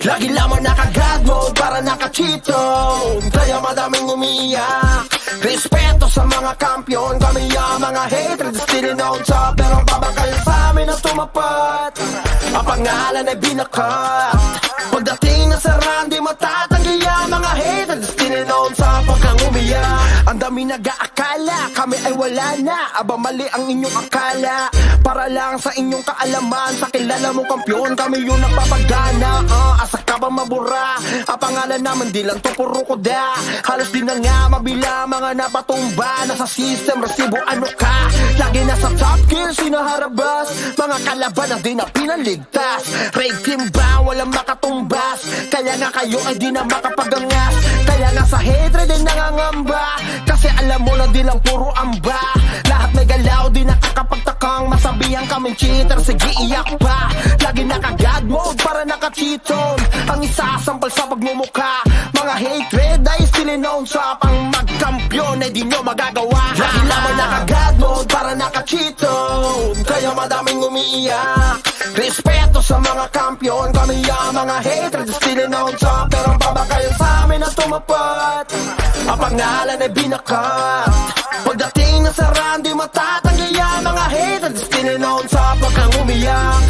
Lagi lamang naka-God mode para naka-cheat zone. Kaya madaming umiiyak. Respeto sa mga kampiyon, kami ang mga hatred, still known sa pero babakayan sa amin ang tumapat. Ang pangalan ay binakat. Pagdating na sa run, di matatanggi ang mga hatred, still known sa pagkang umiyak. Ang dami nag-aakala, kami ay wala na. Aba mali ang inyong akala. Para lang sa inyong kaalaman, sa kilala mong kampiyon, kami yung nagpapagana. Asa ka ba mabura? Ang pangalan naman di lang to puro koda. Halos di na nga mabila mga napatumba. Nasa system, resibo ano ka? Lagi nasa top gear, sinaharabas. Mga kalaban na di na pinaligtas. Raid team ba? Walang makatumbas. Kaya nga kayo ay di na makapagangas. Kaya nga sa hatred ay nangangamba. Kasi alam mo na di lang puro amba. Lahat may galaw, di nakakapagtakang masabihan kaming cheater, sige iyak pa. Lagi naka-God mode para naka-cheat zone. Ang isasampal sa pagmumukha. Mga hatred ay still known sa pang magkampiyon ay di nyo magagawa. Lagi lamang naka-God mode para naka-cheat zone. Kaya madaming umiiyak. Respeto sa mga kampiyon, kami ang mga hatred, still known sa pero babakayan sa amin ang tumapat. Ang pangalan ay binakat. Pagdating na sa run, di matatanggi ang mga hatred, still known sa pagkang umiyak.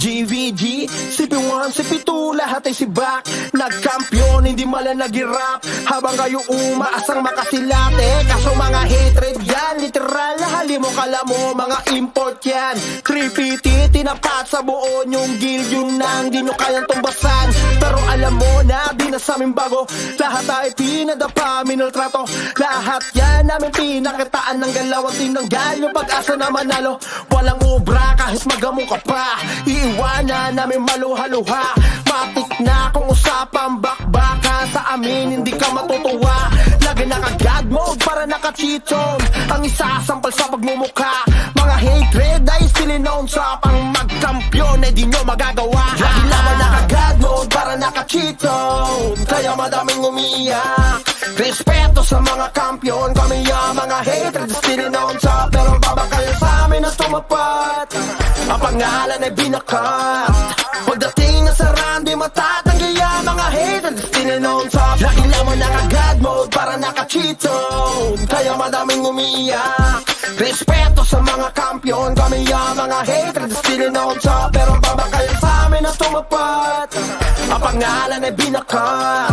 GVG, CP1, CP2, lahat ay sibak. Nagkampiyon, hindi mala nag-rap. Habang kayo umaasang makasilate. Kaso mga hatred yan, literal. Hali mo kala mo, mga import yan. 3PT, tinapat sa buo yung guild. Yun nang di nyo kayang tumbasan. Pero alam mo na, di na sa amin bago. Lahat ay pinadapa, minultrato. Lahat yan namin pinakitaan ng galaw at tinanggal yung pag-asa na manalo. Walang ubra kahit magamo ka pa. Iwanan namin maluha-luha. Matik na kung usapang bakbaka. Sa amin hindi ka matutuwa. Lagi naka-God mode para naka-cheat zone. Ang isasampal sa pagmumukha. Mga hatred ay still known sa pang magkampiyon ay di nyo magagawa. Lagi lamang naka-God mode para naka-cheat zone. Kaya madaming umiiyak. Respeto sa mga kampiyon, kami ang mga hatred, still known sa pero babakayan sa amin ang tumapat. Ang pangalan ay binakat. Pagdating na sa run, di matatanggi ang mga hatred, still known sa lagi lamang naka-God mode para naka-cheat zone. Kaya madaming umiiyak. Respeto sa mga kampiyon, kami ang mga hatred, still known sa pero babakayan sa amin ang tumapat. Ang pangalan ay binakat.